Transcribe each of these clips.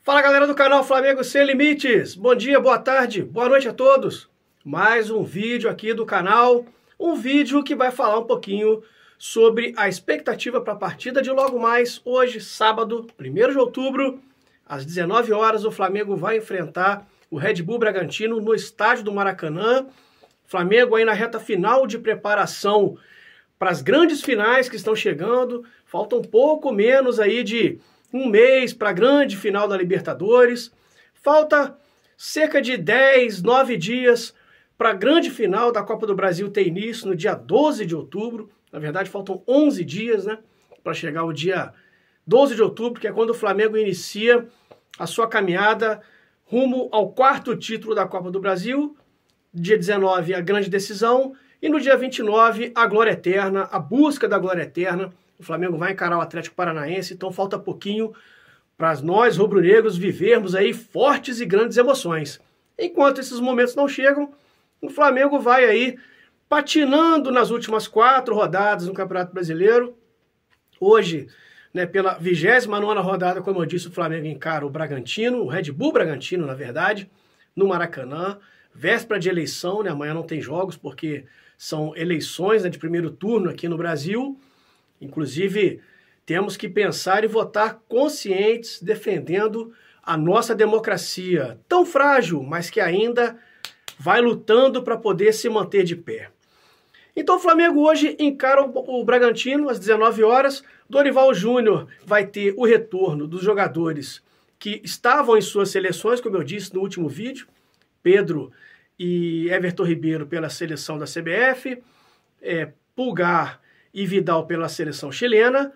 Fala galera do canal Flamengo Sem Limites, bom dia, boa tarde, boa noite a todos. Mais um vídeo aqui do canal, um vídeo que vai falar um pouquinho sobre a expectativa para a partida de logo mais, hoje, sábado, 1º de outubro, às 19 horas, o Flamengo vai enfrentar o Red Bull Bragantino no estádio do Maracanã. Flamengo aí na reta final de preparação para as grandes finais que estão chegando, falta um pouco menos aí de um mês para a grande final da Libertadores, falta cerca de 10, 9 dias para a grande final da Copa do Brasil ter início no dia 12 de outubro, na verdade faltam 11 dias, né, para chegar o dia 12 de outubro, que é quando o Flamengo inicia a sua caminhada rumo ao 4º título da Copa do Brasil, dia 19 a grande decisão, e no dia 29 a glória eterna, a busca da glória eterna. O Flamengo vai encarar o Atlético Paranaense, então falta pouquinho para nós, rubro-negros, vivermos aí fortes e grandes emoções. Enquanto esses momentos não chegam, o Flamengo vai aí patinando nas últimas 4 rodadas no Campeonato Brasileiro. Hoje, né, pela 29ª rodada, como eu disse, o Flamengo encara o Bragantino, o Red Bull Bragantino, na verdade, no Maracanã. Véspera de eleição, né, amanhã não tem jogos porque são eleições, né, de primeiro turno aqui no Brasil. Inclusive, temos que pensar e votar conscientes, defendendo a nossa democracia, tão frágil, mas que ainda vai lutando para poder se manter de pé. Então o Flamengo hoje encara o Bragantino às 19 horas. Dorival Júnior vai ter o retorno dos jogadores que estavam em suas seleções, como eu disse no último vídeo, Pedro e Everton Ribeiro pela seleção da CBF, Pulgar e Vidal pela seleção chilena.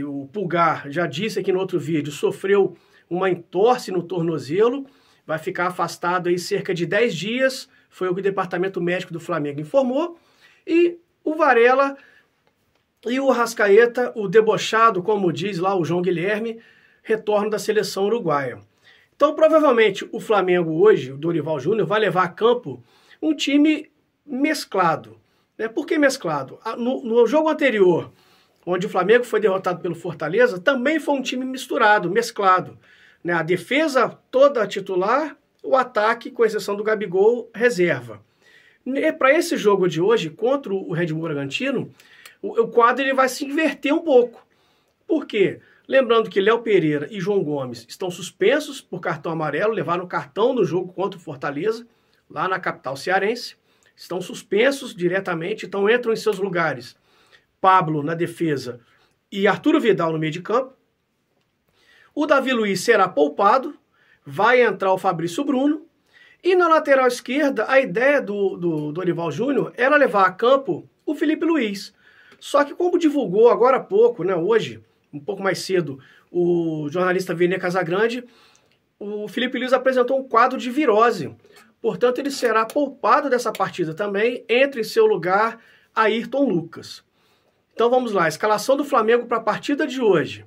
O Pulgar, já disse aqui no outro vídeo, sofreu uma entorse no tornozelo, vai ficar afastado aí cerca de 10 dias, foi o que o departamento médico do Flamengo informou, e o Varela e o Arrascaeta, o debochado, como diz lá o João Guilherme, retorno da seleção uruguaia. Então, provavelmente, o Flamengo hoje, o Dorival Júnior, vai levar a campo um time mesclado. Por que mesclado? No jogo anterior, onde o Flamengo foi derrotado pelo Fortaleza, também foi um time misturado, mesclado. A defesa toda titular, o ataque, com exceção do Gabigol, reserva. Para esse jogo de hoje, contra o Red Bull Bragantino, o quadro ele vai se inverter um pouco. Por quê? Lembrando que Léo Pereira e João Gomes estão suspensos por cartão amarelo, levaram cartão no jogo contra o Fortaleza, lá na capital cearense. Estão suspensos diretamente, então entram em seus lugares Pablo na defesa e Arturo Vidal no meio de campo. O Davi Luiz será poupado, vai entrar o Fabrício Bruno, e na lateral esquerda a ideia do Dorival Júnior era levar a campo o Felipe Luiz. Só que como divulgou agora há pouco, né, hoje, um pouco mais cedo, o jornalista Vene Casagrande, o Felipe Luiz apresentou um quadro de virose. Portanto, ele será poupado dessa partida também, entra em seu lugar Ayrton Lucas. Então vamos lá, escalação do Flamengo para a partida de hoje.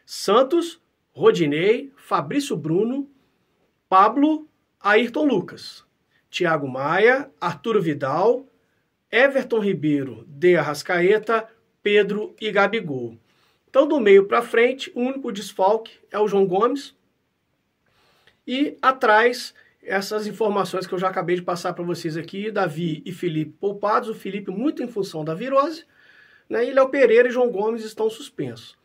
Santos, Rodinei, Fabrício Bruno, Pablo, Ayrton Lucas, Thiago Maia, Arturo Vidal, Everton Ribeiro, De Arrascaeta, Pedro e Gabigol. Então do meio para frente, o único desfalque é o João Gomes. E atrás, essas informações que eu já acabei de passar para vocês aqui, Davi e Felipe poupados, o Felipe muito em função da virose, né, e Léo Pereira e João Gomes estão suspensos.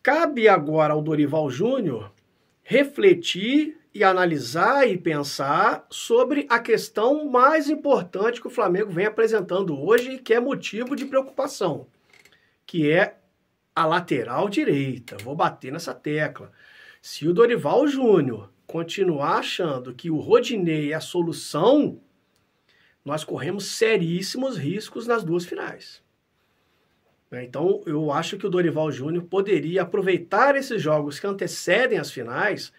Cabe agora ao Dorival Júnior refletir e analisar e pensar sobre a questão mais importante que o Flamengo vem apresentando hoje e que é motivo de preocupação, que é a lateral direita. Vou bater nessa tecla. Se o Dorival Júnior continuar achando que o Rodinei é a solução, nós corremos seríssimos riscos nas 2 finais. Então, eu acho que o Dorival Júnior poderia aproveitar esses jogos que antecedem as finais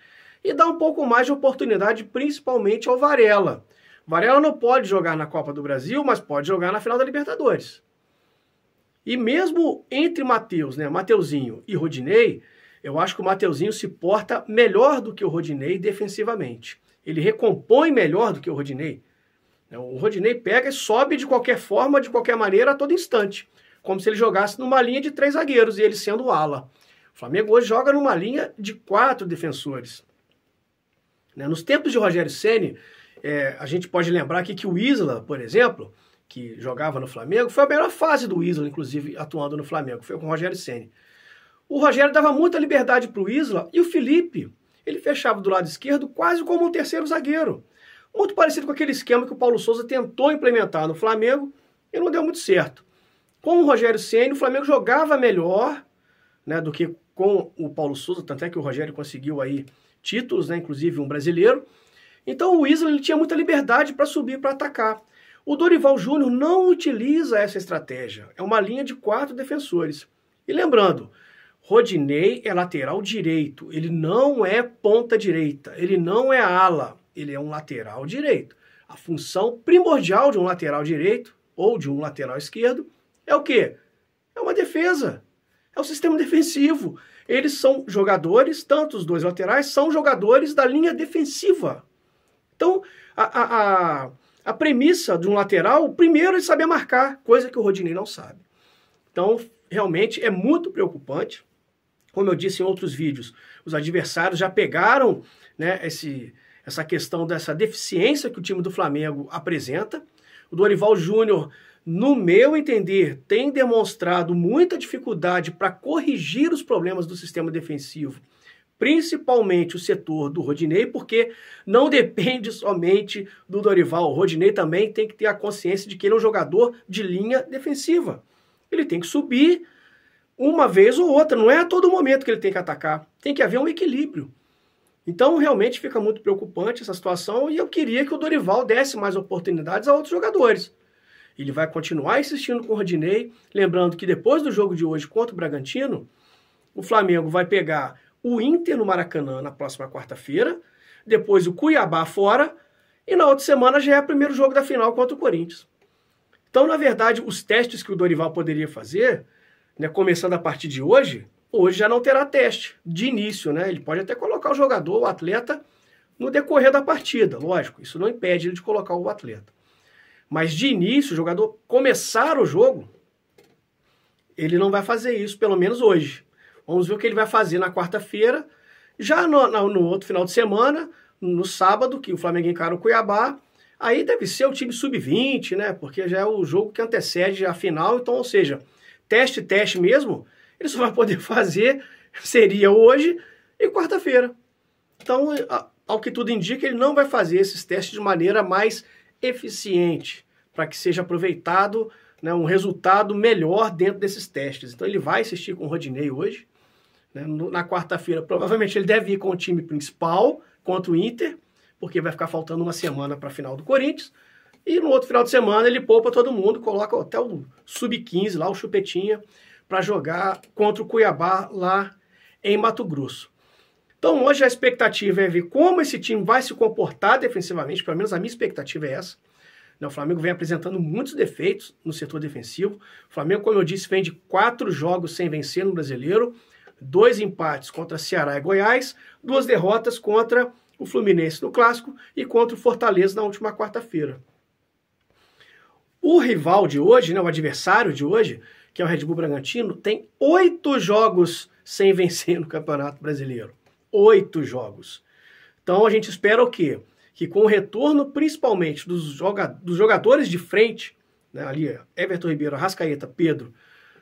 e dar um pouco mais de oportunidade, principalmente ao Varela. Varela não pode jogar na Copa do Brasil, mas pode jogar na final da Libertadores. E mesmo entre Mateuzinho e Rodinei, eu acho que o Mateuzinho se porta melhor do que o Rodinei defensivamente. Ele recompõe melhor do que o Rodinei. O Rodinei pega e sobe de qualquer forma, de qualquer maneira, a todo instante. Como se ele jogasse numa linha de 3 zagueiros e ele sendo o ala. O Flamengo hoje joga numa linha de 4 defensores. Nos tempos de Rogério Ceni, a gente pode lembrar aqui que o Isla, por exemplo, que jogava no Flamengo, foi a melhor fase do Isla, inclusive, atuando no Flamengo, foi com o Rogério Ceni. O Rogério dava muita liberdade para o Isla e o Felipe, ele fechava do lado esquerdo quase como um terceiro zagueiro. Muito parecido com aquele esquema que o Paulo Souza tentou implementar no Flamengo e não deu muito certo. Com o Rogério Ceni, o Flamengo jogava melhor, do que com o Paulo Souza, tanto é que o Rogério conseguiu aí títulos, inclusive um brasileiro. Então o Isla ele tinha muita liberdade para subir, para atacar. O Dorival Júnior não utiliza essa estratégia. É uma linha de 4 defensores. E lembrando, Rodinei é lateral direito, ele não é ponta direita, ele não é ala, ele é um lateral direito. A função primordial de um lateral direito ou de um lateral esquerdo é o quê? É uma defesa, é o sistema defensivo. Eles são jogadores, tanto os dois laterais, são jogadores da linha defensiva. Então, a premissa de um lateral, primeiro, é saber marcar, coisa que o Rodinei não sabe. Então, realmente, é muito preocupante. Como eu disse em outros vídeos, os adversários já pegaram essa questão dessa deficiência que o time do Flamengo apresenta. O Dorival Júnior, no meu entender, tem demonstrado muita dificuldade para corrigir os problemas do sistema defensivo, principalmente o setor do Rodinei, porque não depende somente do Dorival. O Rodinei também tem que ter a consciência de que ele é um jogador de linha defensiva. Ele tem que subir uma vez ou outra, não é a todo momento que ele tem que atacar. Tem que haver um equilíbrio. Então, realmente fica muito preocupante essa situação e eu queria que o Dorival desse mais oportunidades a outros jogadores. Ele vai continuar insistindo com o Rodinei, lembrando que depois do jogo de hoje contra o Bragantino, o Flamengo vai pegar o Inter no Maracanã na próxima quarta-feira, depois o Cuiabá fora, e na outra semana já é o primeiro jogo da final contra o Corinthians. Então, na verdade, os testes que o Dorival poderia fazer, começando a partir de hoje já não terá teste de início, Ele pode até colocar o jogador, o atleta, no decorrer da partida, lógico, isso não impede ele de colocar o atleta. Mas de início, o jogador começar o jogo, ele não vai fazer isso, pelo menos hoje. Vamos ver o que ele vai fazer na quarta-feira, já no outro final de semana, no sábado, que o Flamengo encara o Cuiabá, aí deve ser o time sub-20, porque já é o jogo que antecede a final, então, ou seja, teste mesmo, ele só vai poder fazer, seria hoje e quarta-feira. Então, ao que tudo indica, ele não vai fazer esses testes de maneira mais eficiente, para que seja aproveitado um resultado melhor dentro desses testes. Então, ele vai assistir com o Rodinei hoje. Na quarta-feira, provavelmente, ele deve ir com o time principal contra o Inter, porque vai ficar faltando uma semana para a final do Corinthians. E no outro final de semana, ele poupa todo mundo, coloca até o sub-15 lá, o Chupetinha, para jogar contra o Cuiabá lá em Mato Grosso. Então hoje a expectativa é ver como esse time vai se comportar defensivamente, pelo menos a minha expectativa é essa. O Flamengo vem apresentando muitos defeitos no setor defensivo. O Flamengo, como eu disse, vem de 4 jogos sem vencer no Brasileiro, 2 empates contra Ceará e Goiás, 2 derrotas contra o Fluminense no Clássico e contra o Fortaleza na última quarta-feira. O rival de hoje, o adversário de hoje, que é o Red Bull Bragantino, tem 8 jogos sem vencer no Campeonato Brasileiro. 8 jogos. Então a gente espera o quê? Que com o retorno principalmente dos jogadores de frente, ali Everton Ribeiro, Arrascaeta, Pedro,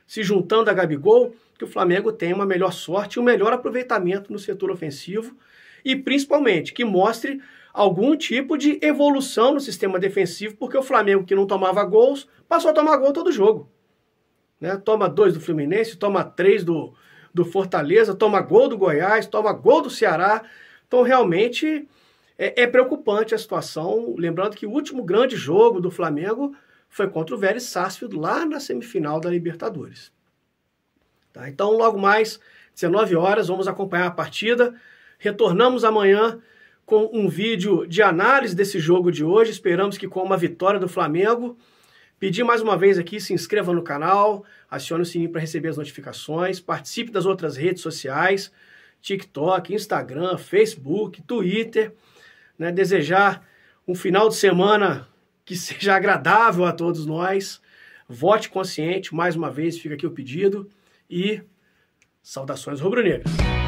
se juntando a Gabigol, que o Flamengo tenha uma melhor sorte e um melhor aproveitamento no setor ofensivo e principalmente que mostre algum tipo de evolução no sistema defensivo, porque o Flamengo, que não tomava gols, passou a tomar gol todo jogo. Toma 2 do Fluminense, toma 3 do Fortaleza, toma gol do Goiás, toma gol do Ceará. Então, realmente, é preocupante a situação. Lembrando que o último grande jogo do Flamengo foi contra o Vélez Sarsfield, lá na semifinal da Libertadores. Então, logo mais, 19 horas, vamos acompanhar a partida. Retornamos amanhã com um vídeo de análise desse jogo de hoje. Esperamos que com uma vitória do Flamengo. Pedir mais uma vez aqui, se inscreva no canal, acione o sininho para receber as notificações, participe das outras redes sociais, TikTok, Instagram, Facebook, Twitter. Desejar um final de semana que seja agradável a todos nós. Vote consciente, mais uma vez, fica aqui o pedido. E Saudações rubro-negras.